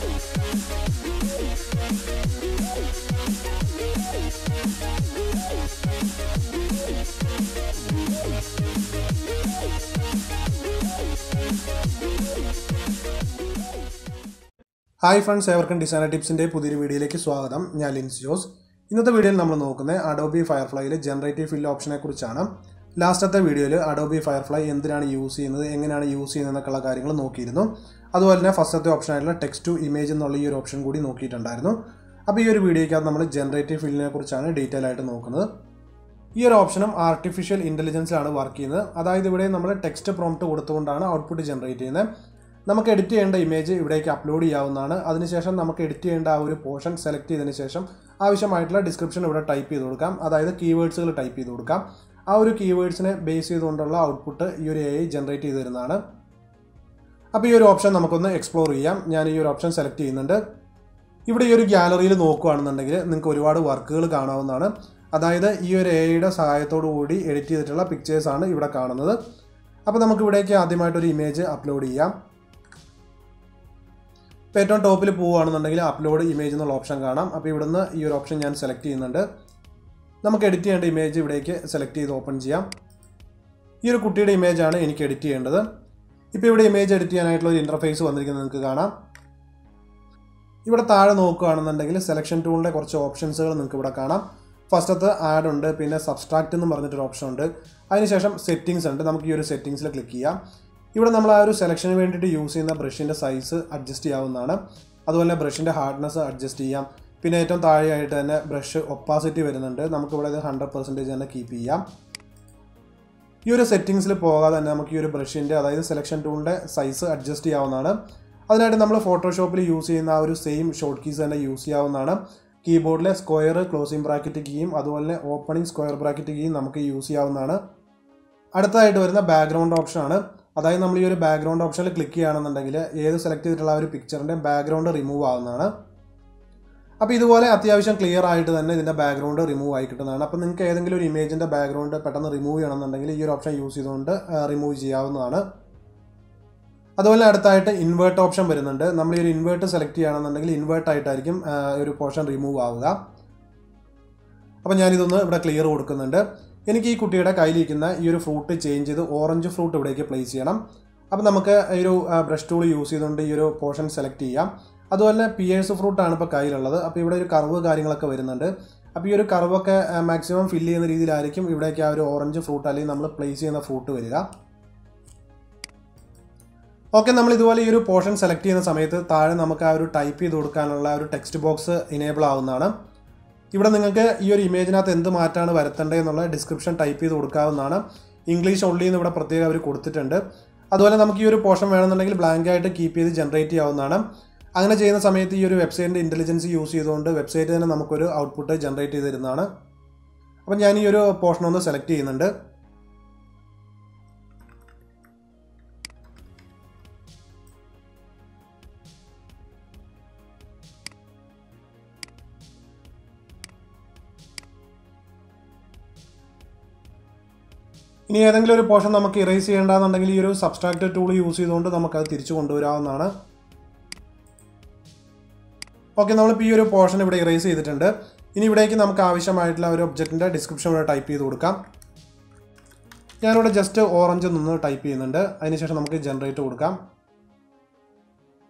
Hi friends, everyone designer tips in പുതിയൊരു വീഡിയോയിലേക്ക് സ്വാഗതം. ഞാൻ ലിൻസ് ജോസ്. ഇന്നത്തെ വീഡിയോയിൽ നമ്മൾ നോക്കുന്നത് Adobe Fireflyയിലെ ജനറേറ്റീവ് ഫിൽ ഓപ്ഷനെ കുറിച്ചാണ്. ലാസ്റ്റത്തെ വീഡിയോയിൽ Adobe Firefly എന്തിനാണ് യൂസ് ചെയ്യുന്നത്, എങ്ങനെയാണ് യൂസ് ചെയ്യുന്നതെന്നൊക്കെയുള്ള കാര്യങ്ങൾ നോക്കിയിരുന്നു. അതുപോലെ തന്നെ ഫസ്റ്റത്തെ ഓപ്ഷനായിട്ടുള്ള ടെക്സ്റ്റ് ടു ഇമേജ് എന്നുള്ള ഈ ഒരു ഓപ്ഷൻ കൂടി നോക്കിയിട്ടുണ്ടായിരുന്നു. അപ്പോൾ ഈ ഒരു വീഡിയോയ്ക്കകത്ത് നമ്മൾ ജനറേറ്റീവ് ഫില്ലിനെ കുറിച്ചാണ് ഡീറ്റെയിൽ ആയിട്ട് നോക്കുന്നത്. ഈ ഒരു ഓപ്ഷനും ആർട്ടിഫിഷ്യൽ ഇൻ്റലിജൻസിലാണ് വർക്ക് ചെയ്യുന്നത്. അതായത് ഇവിടെ നമ്മൾ ടെക്സ്റ്റ് പ്രോംപ്റ്റ് കൊടുത്തുകൊണ്ടാണ് ഔട്ട്പുട്ട് ജനറേറ്റ് ചെയ്യുന്നത്. നമുക്ക് എഡിറ്റ് ചെയ്യേണ്ട ഇമേജ് ഇവിടേക്ക് അപ്ലോഡ് ചെയ്യാവുന്നതാണ്. അതിനുശേഷം നമുക്ക് എഡിറ്റ് ചെയ്യേണ്ട ആ ഒരു പോർഷൻ സെലക്ട് ചെയ്തതിന് ശേഷം ആവശ്യമായിട്ടുള്ള ഡിസ്ക്രിപ്ഷൻ ഇവിടെ ടൈപ്പ് ചെയ്ത് കൊടുക്കാം. അതായത് കീവേഡ്സുകൾ ടൈപ്പ് ചെയ്ത് കൊടുക്കാം. ആ ഒരു കീവേഡ്സിനെ ബേസ് ചെയ്തുകൊണ്ടുള്ള ഔട്ട്പുട്ട് ഈ ഒരു AI ജനറേറ്റ് ചെയ്ത് തരുന്നതാണ്. അപ്പോൾ ഈ ഒരു ഓപ്ഷൻ നമുക്കൊന്ന് എക്സ്പ്ലോർ ചെയ്യാം. ഞാൻ ഈ ഒരു ഓപ്ഷൻ സെലക്ട് ചെയ്യുന്നുണ്ട്. ഇവിടെ ഈ ഒരു ഗാലറിയിൽ നോക്കുകയാണെന്നുണ്ടെങ്കിൽ നിങ്ങൾക്ക് ഒരുപാട് വർക്കുകൾ കാണാവുന്നതാണ്. അതായത് ഈ ഒരു AIയുടെ സഹായത്തോടു കൂടി എഡിറ്റ് ചെയ്തിട്ടുള്ള പിക്ചേഴ്സാണ് ഇവിടെ കാണുന്നത്. അപ്പോൾ നമുക്ക് ഇവിടേക്ക് ആദ്യമായിട്ടൊരു ഇമേജ് അപ്ലോഡ് ചെയ്യാം. ഇപ്പോൾ ഏറ്റവും ടോപ്പിൽ പോവുകയാണെന്നുണ്ടെങ്കിൽ അപ്ലോഡ് ഇമേജ് എന്നുള്ള ഓപ്ഷൻ കാണാം. അപ്പോൾ ഇവിടുന്ന് ഈ ഒരു ഓപ്ഷൻ ഞാൻ സെലക്ട് ചെയ്യുന്നുണ്ട്. നമുക്ക് എഡിറ്റ് ചെയ്യേണ്ട ഇമേജ് ഇവിടേക്ക് സെലക്ട് ചെയ്ത് ഓപ്പൺ ചെയ്യാം. ഈ ഒരു കുട്ടിയുടെ ഇമേജാണ് എനിക്ക് എഡിറ്റ് ചെയ്യേണ്ടത്. ഇപ്പോൾ ഇവിടെ ഇമേജ് എഡിറ്റ് ചെയ്യാനായിട്ടുള്ള ഒരു ഇൻ്റർഫേസ് വന്നിരിക്കുന്നത് നിങ്ങൾക്ക് കാണാം. ഇവിടെ താഴെ നോക്കുകയാണെന്നുണ്ടെങ്കിൽ സെലക്ഷൻ ടൂളിൻ്റെ കുറച്ച് ഓപ്ഷൻസുകൾ നിങ്ങൾക്ക് ഇവിടെ കാണാം. ഫസ്റ്റത്തെ ആഡ് ഉണ്ട്, പിന്നെ സബ്സ്ട്രാക്റ്റ് എന്ന് പറഞ്ഞിട്ടൊരു ഓപ്ഷൻ ഉണ്ട്. അതിനുശേഷം സെറ്റിങ്സ് ഉണ്ട്. നമുക്ക് ഈ ഒരു സെറ്റിങ്സിൽ ക്ലിക്ക് ചെയ്യാം. ഇവിടെ നമ്മൾ ആ ഒരു സെലക്ഷന് വേണ്ടിയിട്ട് യൂസ് ചെയ്യുന്ന ബ്രഷിൻ്റെ സൈസ് അഡ്ജസ്റ്റ് ചെയ്യാവുന്നതാണ്. അതുപോലെ തന്നെ ബ്രഷിൻ്റെ ഹാർഡ്നെസ് അഡ്ജസ്റ്റ് ചെയ്യാം. പിന്നെ ഏറ്റവും താഴെയായിട്ട് തന്നെ ബ്രഷ് ഒപ്പാസിറ്റി വരുന്നുണ്ട്. നമുക്കിവിടെ ഇത് 100% തന്നെ കീപ്പ് ചെയ്യാം. ഈ ഒരു സെറ്റിങ്സിൽ പോകാതെ തന്നെ നമുക്ക് ഈ ഒരു ബ്രഷിൻ്റെ, അതായത് സെലക്ഷൻ ടൂളിൻ്റെ സൈസ് അഡ്ജസ്റ്റ് ചെയ്യാവുന്നതാണ്. അതിനായിട്ട് നമ്മൾ ഫോട്ടോഷോപ്പിൽ യൂസ് ചെയ്യുന്ന ആ ഒരു സെയിം ഷോർട്ട് കീസ് തന്നെ യൂസ് ചെയ്യാവുന്നതാണ്. കീബോർഡിലെ സ്ക്വയർ ക്ലോസിംഗ് ബ്രാക്കറ്റ് കീയും അതുപോലെ തന്നെ ഓപ്പണിംഗ് സ്ക്വയർ ബ്രാക്കറ്റ് കീയും നമുക്ക് യൂസ് ചെയ്യാവുന്നതാണ്. അടുത്തതായിട്ട് വരുന്ന ബാക്ക്ഗ്രൗണ്ട് ഓപ്ഷനാണ്. അതായത് നമ്മൾ ഈ ഒരു ബാക്ക്ഗ്രൗണ്ട് ഓപ്ഷനിൽ ക്ലിക്ക് ചെയ്യുകയാണെന്നുണ്ടെങ്കിൽ ഏത് സെലക്ട് ചെയ്തിട്ടുള്ള ആ ഒരു പിക്ചറിൻ്റെ ബാക്ക്ഗ്രൗണ്ട് റിമൂവ് ആവുന്നതാണ്. അപ്പോൾ ഇതുപോലെ അത്യാവശ്യം ക്ലിയർ ആയിട്ട് തന്നെ ഇതിൻ്റെ ബാക്ക്ഗ്രൗണ്ട് റിമൂവ് ആയി കിട്ടുന്നതാണ്. അപ്പോൾ നിങ്ങൾക്ക് ഏതെങ്കിലും ഒരു ഇമേജിൻ്റെ ബാക്ക്ഗ്രൗണ്ട് പെട്ടെന്ന് റിമൂവ് ചെയ്യണമെന്നുണ്ടെങ്കിൽ ഈ ഒരു ഓപ്ഷൻ യൂസ് ചെയ്തുകൊണ്ട് റിമൂവ് ചെയ്യാവുന്നതാണ്. അതുപോലെ അടുത്തായിട്ട് ഇൻവേർട്ട് ഓപ്ഷൻ വരുന്നുണ്ട്. നമ്മൾ ഈ ഒരു ഇൻവേർട്ട് സെലക്ട് ചെയ്യുകയാണെന്നുണ്ടെങ്കിൽ ഇൻവേർട്ട് ആയിട്ടായിരിക്കും ഒരു പോർഷൻ റിമൂവ് ആവുക. അപ്പോൾ ഞാനിതൊന്ന് ഇവിടെ ക്ലിയർ കൊടുക്കുന്നുണ്ട്. എനിക്ക് ഈ കുട്ടിയുടെ കയ്യിലിരിക്കുന്ന ഈ ഒരു ഫ്രൂട്ട് ചേഞ്ച് ചെയ്ത് ഓറഞ്ച് ഫ്രൂട്ട് ഇവിടേക്ക് പ്ലേസ് ചെയ്യണം. അപ്പോൾ നമുക്ക് ഈ ഒരു ബ്രഷ് ടൂൾ യൂസ് ചെയ്തുകൊണ്ട് ഈ ഒരു പോർഷൻ സെലക്ട് ചെയ്യാം. അതുപോലെ പിയേഴ്സ് ഫ്രൂട്ടാണ് ഇപ്പോൾ കയ്യിലുള്ളത്. അപ്പോൾ ഇവിടെ ഒരു കർവ് കാര്യങ്ങളൊക്കെ വരുന്നുണ്ട്. അപ്പോൾ ഈ ഒരു കർവൊക്കെ മാക്സിമം ഫില്ല് ചെയ്യുന്ന രീതിയിലായിരിക്കും ഇവിടേക്ക് ആ ഒരു ഓറഞ്ച് ഫ്രൂട്ട് അല്ലെങ്കിൽ നമ്മൾ പ്ലേസ് ചെയ്യുന്ന ഫ്രൂട്ട് വരിക. ഓക്കെ, നമ്മൾ ഇതുപോലെ ഈ ഒരു പോർഷൻ സെലക്ട് ചെയ്യുന്ന സമയത്ത് താഴെ നമുക്ക് ആ ഒരു ടൈപ്പ് ചെയ്ത് കൊടുക്കാനുള്ള ഒരു ടെക്സ്റ്റ് ബോക്സ് ഇനേബിൾ ആവുന്നതാണ്. ഇവിടെ നിങ്ങൾക്ക് ഈ ഒരു ഇമേജിനകത്ത് എന്ത് മാറ്റാണ് വരുത്തേണ്ടത് എന്നുള്ള ഡിസ്ക്രിപ്ഷൻ ടൈപ്പ് ചെയ്ത് കൊടുക്കാവുന്നതാണ്. ഇംഗ്ലീഷ് ഓൺലി എന്ന് ഇവിടെ പ്രത്യേകം അവർ കൊടുത്തിട്ടുണ്ട്. അതുപോലെ നമുക്ക് ഈ ഒരു പോർഷൻ വേണമെന്നുണ്ടെങ്കിൽ ബ്ലാങ്ക് ആയിട്ട് കീപ്പ് ചെയ്ത് ജനറേറ്റ് ചെയ്യാവുന്നതാണ്. അങ്ങനെ ചെയ്യുന്ന സമയത്ത് ഈ ഒരു വെബ്സൈറ്റിൻ്റെ ഇൻ്റലിജൻസ് യൂസ് ചെയ്തുകൊണ്ട് വെബ്സൈറ്റ് തന്നെ നമുക്കൊരു ഔട്ട്പുട്ട് ജനറേറ്റ് ചെയ്ത് തരുന്നതാണ്. അപ്പം ഞാൻ ഈ ഒരു പോർഷൻ ഒന്ന് സെലക്ട് ചെയ്യുന്നുണ്ട്. ഇനി ഏതെങ്കിലും ഒരു പോർഷൻ നമുക്ക് ഇറേസ് ചെയ്യേണ്ടതെന്നുണ്ടെങ്കിൽ ഈ ഒരു സബ്സ്ട്രാക്റ്റ് ടൂൾ യൂസ് ചെയ്തുകൊണ്ട് നമുക്കത് തിരിച്ചു കൊണ്ടുവരാവുന്നതാണ്. ഓക്കെ, നമ്മളിപ്പോൾ ഈ ഒരു പോർഷൻ ഇവിടെ ഇറേസ് ചെയ്തിട്ടുണ്ട്. ഇനി ഇവിടേക്ക് നമുക്ക് ആവശ്യമായിട്ടുള്ള ഒരു ഒബ്ജക്റ്റിൻ്റെ ഡിസ്ക്രിപ്ഷൻ ഇവിടെ ടൈപ്പ് ചെയ്ത് കൊടുക്കാം. ഞാനിവിടെ ജസ്റ്റ് ഓറഞ്ച് നിന്ന് ടൈപ്പ് ചെയ്യുന്നുണ്ട്. അതിനുശേഷം നമുക്ക് ജനറേറ്റ് കൊടുക്കാം.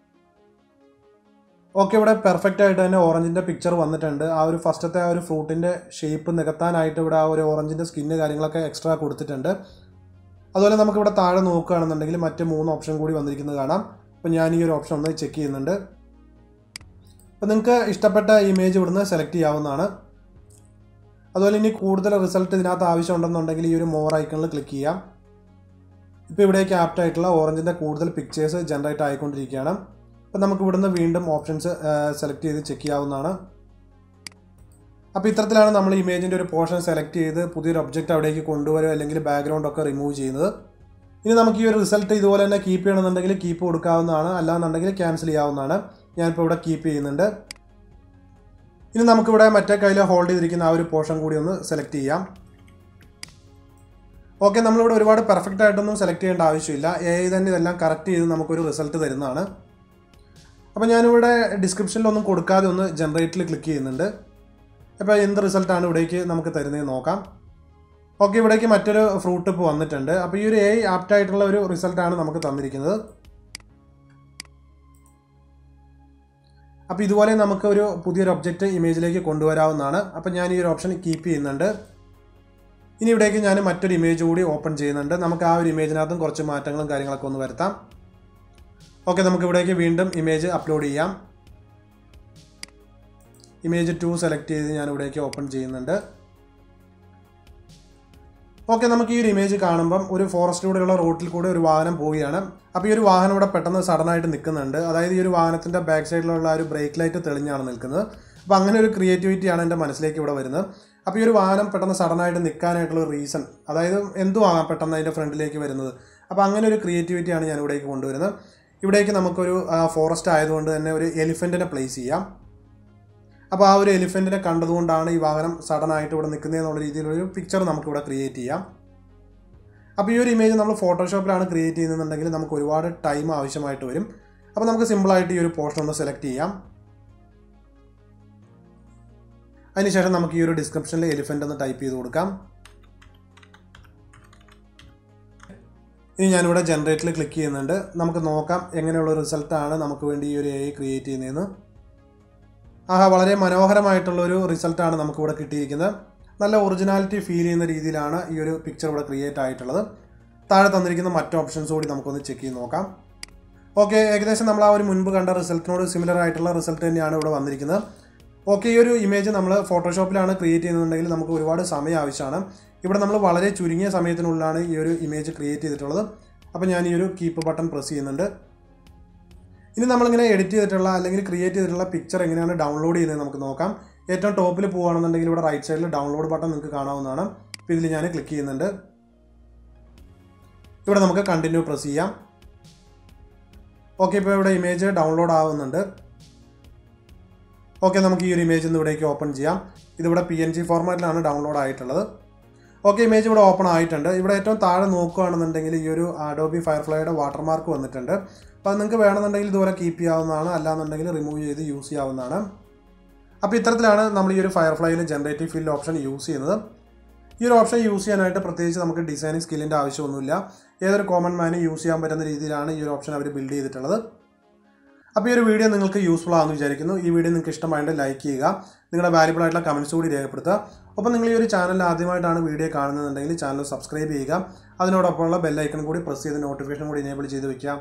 ഓക്കെ, ഇവിടെ പെർഫെക്റ്റ് ആയിട്ട് തന്നെ ഓറഞ്ചിൻ്റെ പിക്ചർ വന്നിട്ടുണ്ട്. ആ ഒരു ഫസ്റ്റത്തെ ആ ഒരു ഫ്രൂട്ടിൻ്റെ ഷേപ്പ് നികത്താനായിട്ട് ഇവിടെ ആ ഒരു ഓറഞ്ചിൻ്റെ സ്കിന്ന് കാര്യങ്ങളൊക്കെ എക്സ്ട്രാ കൊടുത്തിട്ടുണ്ട്. അതുപോലെ നമുക്കിവിടെ താഴെ നോക്കുകയാണെന്നുണ്ടെങ്കിൽ മറ്റ് 3 ഓപ്ഷൻ കൂടി വന്നിരിക്കുന്നത് കാണാം. അപ്പോൾ ഞാൻ ഈ ഒരു ഓപ്ഷൻ ഒന്ന് ചെക്ക് ചെയ്യുന്നുണ്ട്. അപ്പോൾ നിങ്ങൾക്ക് ഇഷ്ടപ്പെട്ട ഇമേജ് ഇവിടുന്ന് സെലക്ട് ചെയ്യാവുന്നതാണ്. അതുപോലെ ഇനി കൂടുതൽ റിസൾട്ട് ഇതിനകത്ത് ആവശ്യമുണ്ടെന്നുണ്ടെങ്കിൽ ഈ ഒരു മോർ ഐക്കണിൽ ക്ലിക്ക് ചെയ്യാം. ഇപ്പോൾ ഇവിടേക്ക് ആപ്റ്റായിട്ടുള്ള ഓറഞ്ചിൻ്റെ കൂടുതൽ പിക്ചേഴ്സ് ജനറേറ്റ് ആയിക്കൊണ്ടിരിക്കുകയാണ്. അപ്പോൾ നമുക്ക് ഇവിടുന്ന് വീണ്ടും ഓപ്ഷൻസ് സെലക്ട് ചെയ്ത് ചെക്ക് ചെയ്യാവുന്നതാണ്. അപ്പോൾ ഇത്തരത്തിലാണ് നമ്മൾ ഇമേജിൻ്റെ ഒരു പോർഷൻ സെലക്ട് ചെയ്ത് പുതിയൊരു ഒബ്ജക്റ്റ് അവിടേക്ക് കൊണ്ടുവരിക അല്ലെങ്കിൽ ബാക്ക്ഗ്രൗണ്ട് ഒക്കെ റിമൂവ് ചെയ്യുന്നത്. ഇനി നമുക്ക് ഈ ഒരു റിസൾട്ട് ഇതുപോലെ തന്നെ കീപ്പ് ചെയ്യണമെന്നുണ്ടെങ്കിൽ കീപ്പ് കൊടുക്കാവുന്നതാണ്, അല്ലാന്നുണ്ടെങ്കിൽ ക്യാൻസൽ ചെയ്യാവുന്നതാണ്. ഞാനിപ്പോൾ ഇവിടെ കീപ്പ് ചെയ്യുന്നുണ്ട്. ഇനി നമുക്കിവിടെ മറ്റേ കയ്യിൽ ഹോൾഡ് ചെയ്തിരിക്കുന്ന ആ ഒരു പോർഷൻ കൂടി ഒന്ന് സെലക്ട് ചെയ്യാം. ഓക്കെ, നമ്മളിവിടെ ഒരുപാട് പെർഫെക്റ്റ് ആയിട്ടൊന്നും സെലക്ട് ചെയ്യേണ്ട ആവശ്യമില്ല. AI തന്നെ ഇതെല്ലാം കറക്റ്റ് ചെയ്ത് നമുക്കൊരു റിസൾട്ട് തരുന്നതാണ്. അപ്പോൾ ഞാനിവിടെ ഡിസ്ക്രിപ്ഷനിലൊന്നും കൊടുക്കാതെ ഒന്ന് ജനറേറ്റിൽ ക്ലിക്ക് ചെയ്യുന്നുണ്ട്. അപ്പോൾ എന്ത് റിസൾട്ടാണ് ഇവിടേക്ക് നമുക്ക് തരുന്നതെന്ന് നോക്കാം. ഓക്കെ, ഇവിടേക്ക് മറ്റൊരു ഫ്രൂട്ട് ഇപ്പോൾ വന്നിട്ടുണ്ട്. അപ്പോൾ ഈ ഒരു AI ആപ്റ്റായിട്ടുള്ള ഒരു റിസൾട്ടാണ് നമുക്ക് തന്നിരിക്കുന്നത്. അപ്പോൾ ഇതുപോലെ നമുക്ക് ഒരു പുതിയൊരു ഒബ്ജക്റ്റ് ഇമേജിലേക്ക് കൊണ്ടുവരാവുന്നതാണ്. അപ്പോൾ ഞാൻ ഈ ഒരു ഓപ്ഷൻ കീപ്പ് ചെയ്യുന്നുണ്ട്. ഇനി ഇവിടേക്ക് ഞാൻ മറ്റൊരു ഇമേജ് കൂടി ഓപ്പൺ ചെയ്യുന്നുണ്ട്. നമുക്ക് ആ ഒരു ഇമേജിനകത്തും കുറച്ച് മാറ്റങ്ങളും കാര്യങ്ങളൊക്കെ ഒന്ന് വരുത്താം. ഓക്കെ, നമുക്ക് ഇവിടേക്ക് വീണ്ടും ഇമേജ് അപ്ലോഡ് ചെയ്യാം. ഇമേജ് 2 സെലക്ട് ചെയ്ത് ഞാൻ ഇവിടേക്ക് ഓപ്പൺ ചെയ്യുന്നുണ്ട്. ഓക്കെ, നമുക്ക് ഈ ഒരു ഇമേജ് കാണുമ്പം ഒരു ഫോറസ്റ്റിലൂടെയുള്ള റോഡിൽ കൂടെ ഒരു വാഹനം പോവുകയാണ്. അപ്പോൾ ഈ ഒരു വാഹനം ഇവിടെ പെട്ടെന്ന് സഡനായിട്ട് നിൽക്കുന്നുണ്ട്. അതായത് ഈ ഒരു വാഹനത്തിൻ്റെ ബാക്ക് സൈഡിലുള്ള ഒരു ബ്രേക്ക് ലൈറ്റ് തെളിഞ്ഞാണ് നിൽക്കുന്നത്. അപ്പോൾ അങ്ങനെ ഒരു ക്രിയേറ്റിവിറ്റിയാണ് എൻ്റെ മനസ്സിലേക്ക് ഇവിടെ വരുന്നത്. അപ്പോൾ ഈ ഒരു വാഹനം പെട്ടെന്ന് സഡനായിട്ട് നിൽക്കാനായിട്ടുള്ള റീസൺ, അതായത് എന്തുവാകാം പെട്ടെന്ന് അതിൻ്റെ ഫ്രണ്ടിലേക്ക് വരുന്നത്. അപ്പോൾ അങ്ങനെ ഒരു ക്രിയേറ്റിവിറ്റിയാണ് ഞാൻ ഇവിടേക്ക് കൊണ്ടുവരുന്നത്. ഇവിടേക്ക് നമുക്കൊരു ഫോറസ്റ്റ് ആയതുകൊണ്ട് തന്നെ ഒരു എലിഫൻറ്റിനെ പ്ലേസ് ചെയ്യാം. അപ്പോൾ ആ ഒരു എലിഫൻറ്റിനെ കണ്ടതുകൊണ്ടാണ് ഈ വാഹനം സഡനായിട്ട് ഇവിടെ നിൽക്കുന്നതെന്നുള്ള രീതിയിലൊരു പിക്ചർ നമുക്കിവിടെ ക്രിയേറ്റ് ചെയ്യാം. അപ്പോൾ ഈ ഒരു ഇമേജ് നമ്മൾ ഫോട്ടോഷോപ്പിലാണ് ക്രിയേറ്റ് ചെയ്യുന്നുണ്ടെങ്കിൽ നമുക്ക് ഒരുപാട് ടൈം ആവശ്യമായിട്ട് വരും. അപ്പോൾ നമുക്ക് സിമ്പിളായിട്ട് ഈ ഒരു പോർഷൻ ഒന്ന് സെലക്ട് ചെയ്യാം. അതിനുശേഷം നമുക്ക് ഈ ഒരു ഡിസ്ക്രിപ്ഷനിൽ എലിഫൻറ്റ് ഒന്ന് ടൈപ്പ് ചെയ്ത് കൊടുക്കാം. ഇനി ഞാനിവിടെ ജനറേറ്റിൽ ക്ലിക്ക് ചെയ്യുന്നുണ്ട്. നമുക്ക് നോക്കാം എങ്ങനെയുള്ള റിസൾട്ടാണ് നമുക്ക് വേണ്ടി ഈ ഒരു AI ക്രിയേറ്റ് ചെയ്യുന്നതെന്ന്. വളരെ മനോഹരമായിട്ടുള്ളൊരു റിസൾട്ടാണ് നമുക്കിവിടെ കിട്ടിയിരിക്കുന്നത്. നല്ല ഒറിജിനാലിറ്റി ഫീൽ ചെയ്യുന്ന രീതിയിലാണ് ഈ ഒരു പിക്ചർ ഇവിടെ ക്രിയേറ്റ് ആയിട്ടുള്ളത്. താഴെ തന്നിരിക്കുന്ന മറ്റ് ഓപ്ഷൻസ് കൂടി നമുക്കൊന്ന് ചെക്ക് ചെയ്ത് നോക്കാം. ഓക്കെ, ഏകദേശം നമ്മൾ ആ ഒരു മുൻപ് കണ്ട റിസൾട്ടിനോട് സിമിലർ ആയിട്ടുള്ള റിസൾട്ട് തന്നെയാണ് ഇവിടെ വന്നിരിക്കുന്നത്. ഓക്കെ, ഈ ഒരു ഇമേജ് നമ്മൾ ഫോട്ടോഷോപ്പിലാണ് ക്രിയേറ്റ് ചെയ്യുന്നുണ്ടെങ്കിൽ നമുക്ക് ഒരുപാട് സമയം ആവശ്യമാണ്. ഇവിടെ നമ്മൾ വളരെ ചുരുങ്ങിയ സമയത്തിനുള്ളിലാണ് ഈ ഒരു ഇമേജ് ക്രിയേറ്റ് ചെയ്തിട്ടുള്ളത്. അപ്പോൾ ഞാൻ ഈ ഒരു കീപ്പ് ബട്ടൺ പ്രസ് ചെയ്യുന്നുണ്ട്. ഇനി നമ്മളിങ്ങനെ എഡിറ്റ് ചെയ്തിട്ടുള്ള അല്ലെങ്കിൽ ക്രിയേറ്റ് ചെയ്തിട്ടുള്ള പിക്ചർ എങ്ങനെയാണ് ഡൗൺലോഡ് ചെയ്യുന്നത് നമുക്ക് നോക്കാം. ഏറ്റവും ടോപ്പിൽ പോവുകയാണെന്നുണ്ടെങ്കിൽ ഇവിടെ റൈറ്റ് സൈഡിൽ ഡൗൺലോഡ് ബട്ടൺ നിങ്ങൾക്ക് കാണാവുന്നതാണ്. അപ്പോൾ ഇതിൽ ഞാൻ ക്ലിക്ക് ചെയ്യുന്നുണ്ട്. ഇവിടെ നമുക്ക് കണ്ടിന്യൂ പ്രസ് ചെയ്യാം. ഓക്കെ, ഇപ്പോൾ ഇവിടെ ഇമേജ് ഡൗൺലോഡ് ആവുന്നുണ്ട്. ഓക്കെ, നമുക്ക് ഈ ഒരു ഇമേജ് ഒന്ന് ഇവിടേക്ക് ഓപ്പൺ ചെയ്യാം. ഇതിവിടെ PNG ഫോർമാറ്റിലാണ് ഡൗൺലോഡ് ആയിട്ടുള്ളത്. ഓക്കെ, ഇമേജ് ഇവിടെ ഓപ്പൺ ആയിട്ടുണ്ട്. ഇവിടെ ഏറ്റവും താഴെ നോക്കുകയാണെന്നുണ്ടെങ്കിൽ ഈ ഒരു Adobe Fireflyയുടെ വാട്ടർമാർക്ക് വന്നിട്ടുണ്ട്. അപ്പോൾ അത് നിങ്ങൾക്ക് വേണമെന്നുണ്ടെങ്കിൽ ഇതുപോലെ കീപ്പ് ചെയ്യാവുന്നതാണ്, അല്ലാന്നുണ്ടെങ്കിൽ റിമൂവ് ചെയ്ത് യൂസ് ചെയ്യാവുന്നതാണ്. അപ്പോൾ ഇത്തരത്തിലാണ് നമ്മൾ ഈ ഒരു ഫയർഫ്ലൈയിൽ ജനറേറ്റീവ് ഫിൽ ഓപ്ഷൻ യൂസ് ചെയ്യുന്നത്. ഈ ഒരു ഓപ്ഷൻ യൂസ് ചെയ്യാനായിട്ട് പ്രത്യേകിച്ച് നമുക്ക് ഡിസൈനിങ് സ്കില്ലിൻ്റെ ആവശ്യമൊന്നുമില്ല. ഏതൊരു കോമൺ മാനും യൂസ് ചെയ്യാൻ പറ്റുന്ന രീതിയിലാണ് ഈ ഒരു ഓപ്ഷൻ അവർ ബിൽഡ് ചെയ്തിട്ടുള്ളത്. അപ്പോൾ ഈ ഒരു വീഡിയോ നിങ്ങൾക്ക് യൂസ്ഫുൾ ആണെന്ന് വിചാരിക്കുന്നു. ഈ വീഡിയോ നിങ്ങൾക്ക് ഇഷ്ടമായിട്ട് ലൈക്ക് ചെയ്യുക, നിങ്ങളുടെ വാല്യുബിൾ ആയിട്ടുള്ള കമൻറ്റ്സ് കൂടി രേഖപ്പെടുത്തുക. ഒപ്പം നിങ്ങൾ ഈ ഒരു ചാനൽ ആദ്യമായിട്ടാണ് വീഡിയോ കാണുന്നതെന്നുണ്ടെങ്കിൽ ചാനൽ സബ്സ്ക്രൈബ് ചെയ്യുക. അതിനോടൊപ്പമുള്ള ബെൽ ഐക്കൺ കൂടി പ്രസ് ചെയ്ത് നോട്ടിഫിക്കേഷൻ കൂടി എനേബിൾ ചെയ്ത് വയ്ക്കുക.